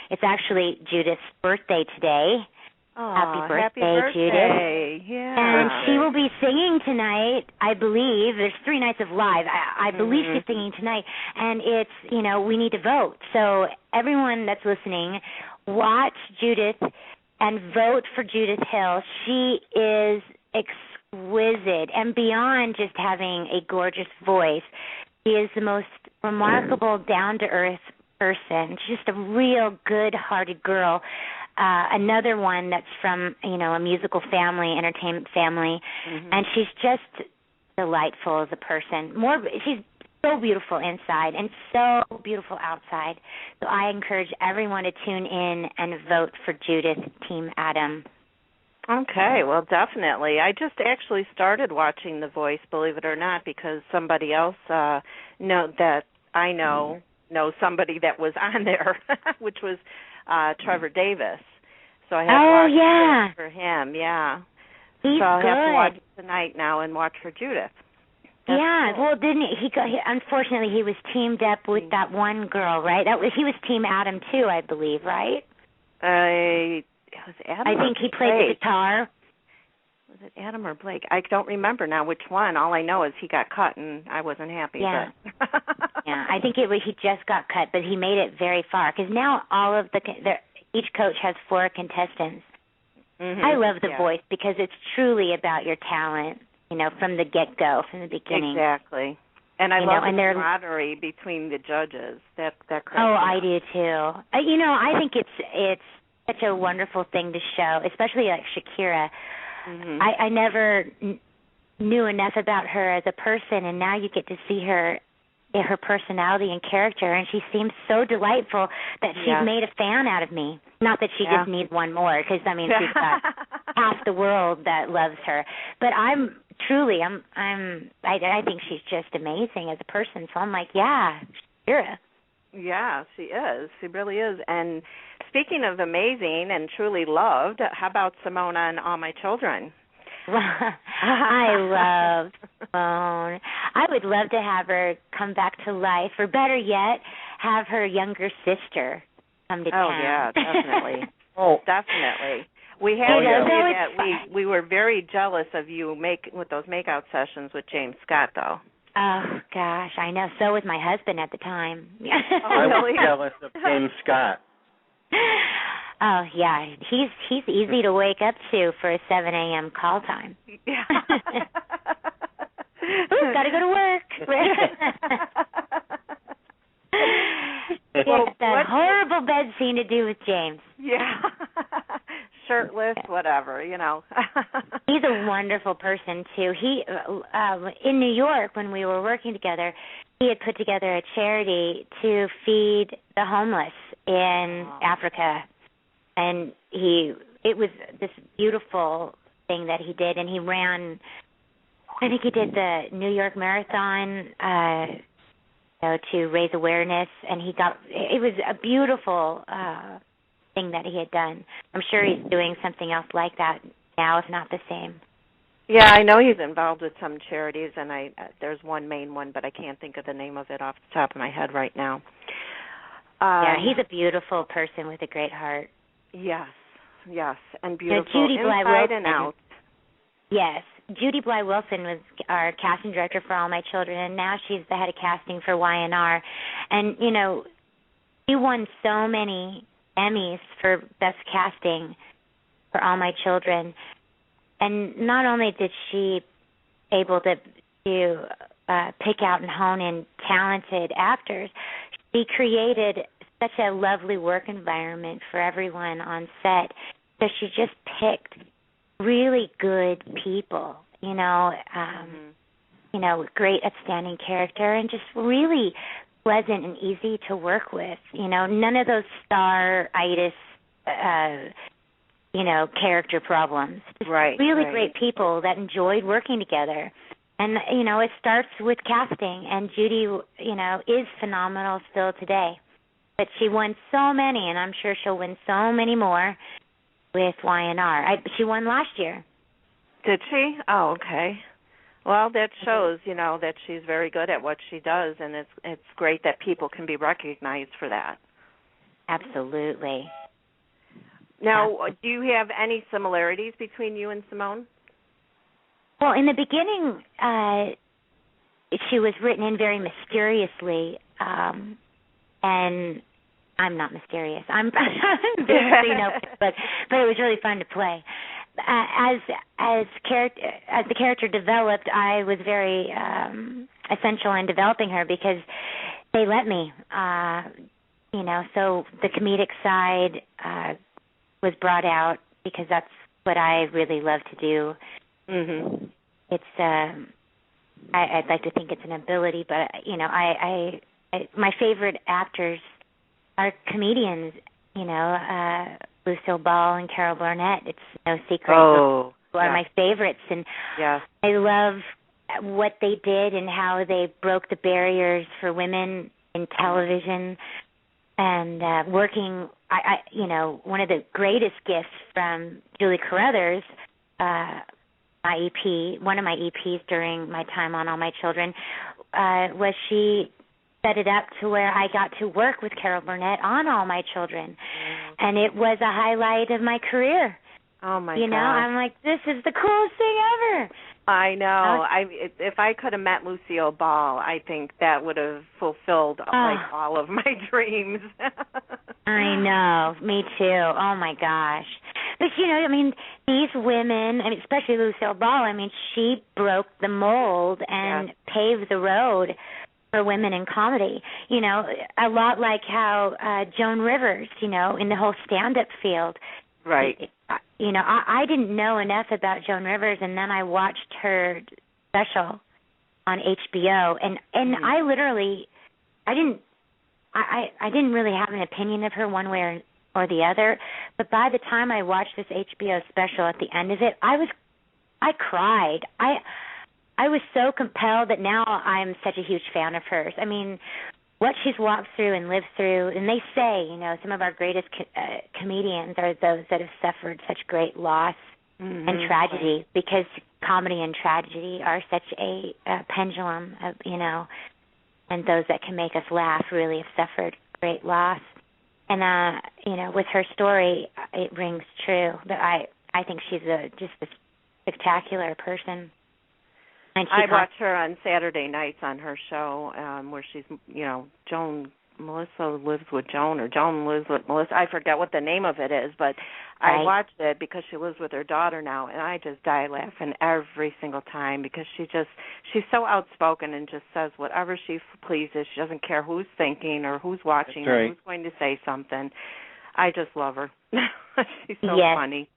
It's actually Judith's birthday today. Oh, happy birthday, Judith. Yeah. And she will be singing tonight, I believe. There's 3 nights of live. I believe she's singing tonight. And it's, we need to vote. So everyone that's listening, watch Judith and vote for Judith Hill. She is exquisite. And beyond just having a gorgeous voice, she is the most remarkable, down-to-earth person. She's just a real good-hearted girl. Another one that's from, a musical family, entertainment family, and she's just delightful as a person. She's so beautiful inside and so beautiful outside. So I encourage everyone to tune in and vote for Judith, Team Adam. Okay, well, definitely. I just actually started watching The Voice, believe it or not, because somebody else that I know somebody that was on there, which was Trevor Davis. So I have to watch for him, yeah. He's I'll good. have to watch tonight now and watch for Judith. That's cool. Well, didn't he? Unfortunately, he was teamed up with that one girl, right? He was Team Adam too, I believe, right? It was Adam. I think he played the guitar. Was it Adam or Blake? I don't remember now which one. All I know is he got cut, and I wasn't happy. Yeah. But Yeah, I think he just got cut, but he made it very far because now all of each coach has 4 contestants. I love The Voice because it's truly about your talent, from the get-go, from the beginning. Exactly. And I love the camaraderie between the judges. That I do too. I think it's such a wonderful thing to show, especially like Shakira. I never knew enough about her as a person, and now you get to see her personality and character, and she seems so delightful that she's made a fan out of me. Not that she just needs one more, because she's got half the world that loves her. But I think she's just amazing as a person. So I'm like, Shakira. Yeah, she is. She really is. And speaking of amazing and truly loved, how about Simone and All My Children? I love Simone. I would love to have her come back to life, or better yet, have her younger sister come to town. Oh, yeah, definitely. Definitely. We had that. We were very jealous of you with those makeout sessions with James Scott, though. Oh, gosh, I know. So was my husband at the time. I was jealous of James Scott. Oh, yeah. He's easy to wake up to for a 7 a.m. call time. Yeah. Ooh, got to go to work. That horrible bed scene to do with James. Yeah. Shirtless, whatever, He's a wonderful person, too. He, in New York, when we were working together, he had put together a charity to feed the homeless in Africa. And it was this beautiful thing that he did, and he ran, I think he did the New York Marathon, to raise awareness, and it was a beautiful thing that he had done. I'm sure he's doing something else like that now, if not the same. Yeah, I know he's involved with some charities, and there's one main one, but I can't think of the name of it off the top of my head right now. He's a beautiful person with a great heart. Yes, and beautiful Judy Bly inside Wilson, and out. Yes, Judy Bly Wilson was our casting director for All My Children, and now she's the head of casting for YNR. And, she won so many Emmys for Best Casting for All My Children. And not only did she able to pick out and hone in talented actors, she created such a lovely work environment for everyone on set. So she just picked really good people, with great, outstanding character, and just really pleasant and easy to work with. None of those star-itis, character problems. Just really great people that enjoyed working together. And, it starts with casting, and Judy, is phenomenal still today. But she won so many, and I'm sure she'll win so many more with YNR. She won last year. Did she? Oh, okay. Well, that shows, that she's very good at what she does, and it's great that people can be recognized for that. Absolutely. Now, do you have any similarities between you and Simone? Well, in the beginning, she was written in very mysteriously, and I'm not mysterious. I'm basically but it was really fun to play. As the character developed, I was very essential in developing her because they let me, so the comedic side was brought out because that's what I really love to do. Mm-hmm. It's I'd like to think it's an ability, but I my favorite actors are comedians. Lucille Ball and Carol Burnett. It's no secret. Oh, who are my favorites, and I love what they did and how they broke the barriers for women in television and working. One of the greatest gifts from Julie Carruthers, my EP, one of my EPs during my time on All My Children, was she set it up to where I got to work with Carol Burnett on All My Children. And it was a highlight of my career. Oh, my God. I'm like, this is the coolest thing ever. I know. If I could have met Lucille Ball, I think that would have fulfilled all of my dreams. I know. Me too. Oh, my gosh. But, these women, especially Lucille Ball, she broke the mold and paved the road for women in comedy. A lot like how Joan Rivers, in the whole stand-up field. Right. I didn't know enough about Joan Rivers, and then I watched her special on HBO, and I literally, I didn't really have an opinion of her one way or the other, but by the time I watched this HBO special, at the end of it, I cried. I was so compelled that now I'm such a huge fan of hers. What she's walked through and lived through, and they say, some of our greatest comedians are those that have suffered such great loss and tragedy, because comedy and tragedy are such a pendulum of, and those that can make us laugh really have suffered great loss. And, with her story, it rings true. But I think she's just a spectacular person. I watch her on Saturday nights on her show where she's, Melissa lives with Joan, or Joan lives with Melissa. I forget what the name of it is, but I watched it because she lives with her daughter now, and I just die laughing every single time because she's so outspoken and just says whatever she pleases. She doesn't care who's thinking or who's watching or who's going to say something. I just love her. She's so funny.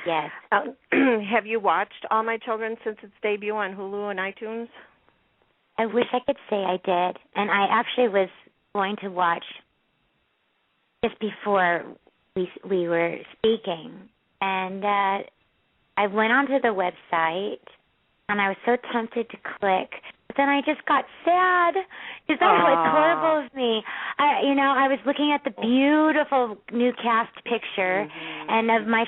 Yes. Have you watched All My Children since its debut on Hulu and iTunes? I wish I could say I did. And I actually was going to watch just before we were speaking. And I went onto the website, and I was so tempted to click. But then I just got sad. Is that what's horrible of me? I was looking at the beautiful new cast picture and of my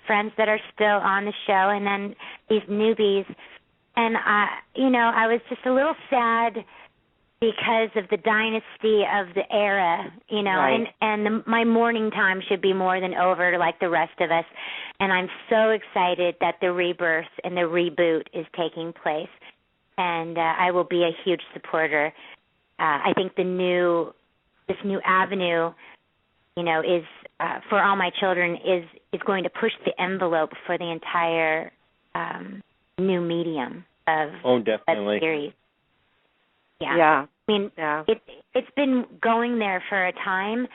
friends that are still on the show, and then these newbies. And, I was just a little sad because of the dynasty of the era, and my mourning time should be more than over like the rest of us. And I'm so excited that the rebirth and the reboot is taking place. And I will be a huge supporter. I think this new avenue, is for All My Children is going to push the envelope for the entire new medium of definitely. series. Yeah. It's been going there for a time,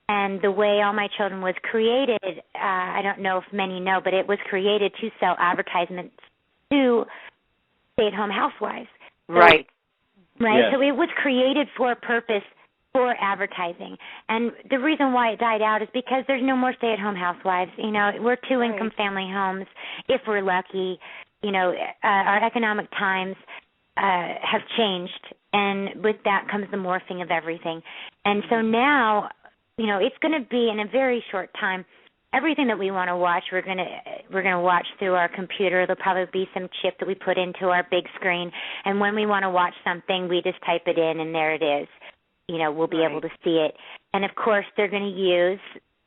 and the way All My Children was created, I don't know if many know, but it was created to sell advertisements to stay-at-home housewives. Right. Right? Yes. So it was created for a purpose, for advertising. And the reason why it died out is because there's no more stay-at-home housewives. We're two-income family homes, if we're lucky. Our economic times have changed, and with that comes the morphing of everything. And so now, it's going to be in a very short time. Everything that we want to watch, we're gonna watch through our computer. There'll probably be some chip that we put into our big screen, and when we want to watch something, we just type it in, and there it is. will be able to see it. And, of course, they're going to use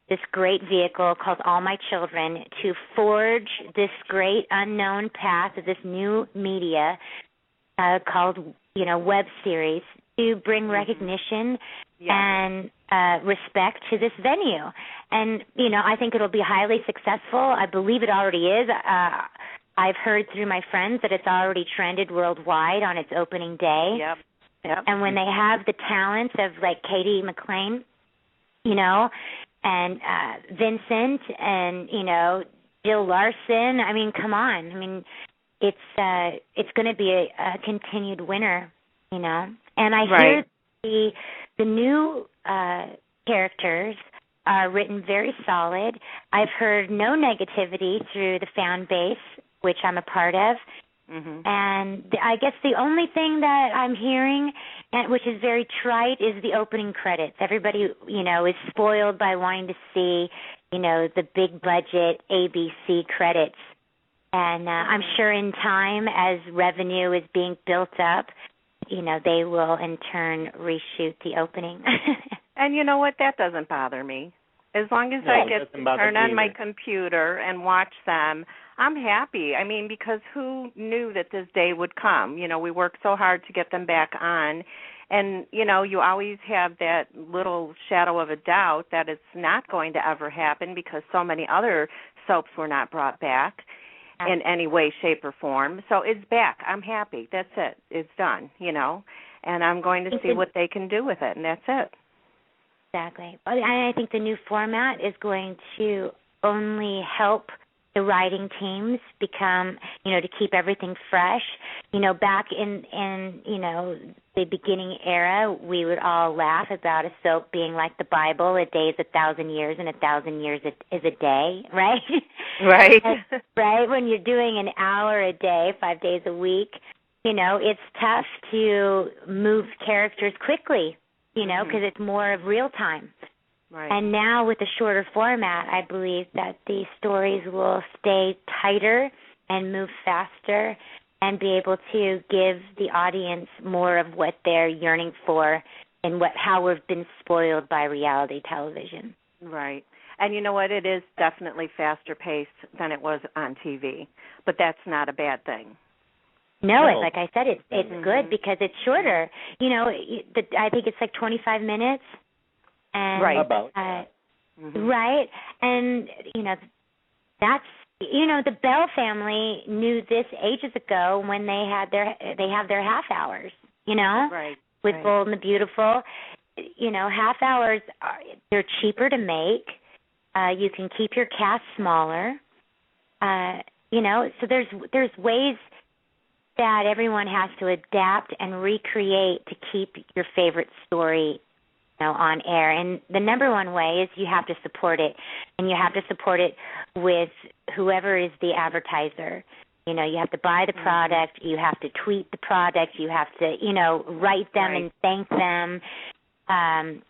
this great vehicle called All My Children to forge this great unknown path of this new media called, web series to bring recognition and respect to this venue. And, I think it'll be highly successful. I believe it already is. I've heard through my friends that it's already trended worldwide on its opening day. Yep. And when they have the talents of, like, Katie McLean, and Vincent and, Jill Larson, I mean, come on. I mean, it's going to be a continued winner, And I hear the new characters are written very solid. I've heard no negativity through the fan base, which I'm a part of. Mm-hmm. And I guess the only thing that I'm hearing, which is very trite, is the opening credits. Everybody, is spoiled by wanting to see, the big budget ABC credits. And I'm sure in time, as revenue is being built up, they will in turn reshoot the opening. And you know what? That doesn't bother me. As long as I get to turn on my computer and watch them, I'm happy. I mean, because who knew that this day would come? We worked so hard to get them back on. And, you always have that little shadow of a doubt that it's not going to ever happen because so many other soaps were not brought back in any way, shape, or form. So it's back. I'm happy. That's it. It's done, And I'm going to see what they can do with it, and that's it. Exactly. I think the new format is going to only help the writing teams become, to keep everything fresh. Back in the beginning era, we would all laugh about a soap being like the Bible. A day is 1,000 years, and 1,000 years is a day, right? Right. Right? When you're doing an hour a day, 5 days a week, it's tough to move characters quickly, because it's more of real time. Right. And now with the shorter format, I believe that the stories will stay tighter and move faster and be able to give the audience more of what they're yearning for and how we've been spoiled by reality television. Right. And you know what? It is definitely faster paced than it was on TV, but that's not a bad thing. No, like I said, it's good because it's shorter. I think it's like 25 minutes. And, right, and that's the Bell family knew this ages ago when they have their half hours. With Bold and the Beautiful, half hours they're cheaper to make. You can keep your cast smaller. So there's ways that everyone has to adapt and recreate to keep your favorite story on air. And the number one way is you have to support it, and you have to support it with whoever is the advertiser. You have to buy the product, you have to tweet the product, you have to, write them and thank them. I've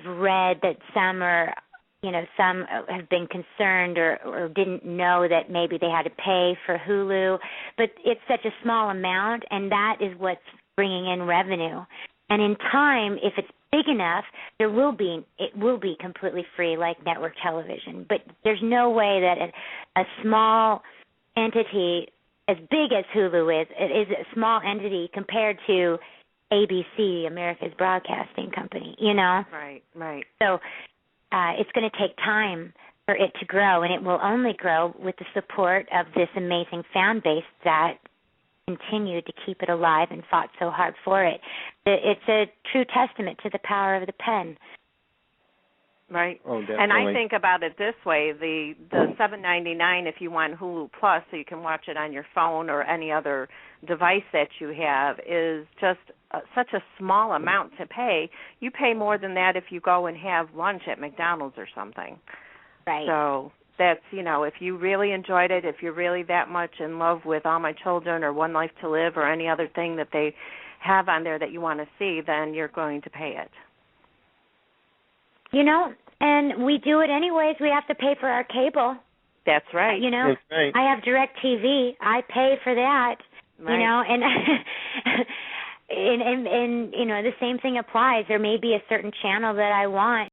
read that some have been concerned or didn't know that maybe they had to pay for Hulu, but it's such a small amount, and that is what's bringing in revenue. And in time, if it's big enough, it will be completely free like network television. But there's no way that a small entity as big as Hulu is a small entity compared to ABC, America's Broadcasting Company, Right. So it's going to take time for it to grow, and it will only grow with the support of this amazing fan base that continued to keep it alive and fought so hard for it. It's a true testament to the power of the pen. Right. Oh, definitely. And I think about it this way, the $7.99 if you want Hulu Plus so you can watch it on your phone or any other device that you have is just such a small amount to pay. You pay more than that if you go and have lunch at McDonald's or something. Right. So that's, if you really enjoyed it, if you're really that much in love with All My Children or One Life to Live or any other thing that they have on there that you want to see, then you're going to pay it. And we do it anyways. We have to pay for our cable. That's right. That's right. I have DirecTV. I pay for that. Right. And and you know, the same thing applies. There may be a certain channel that I want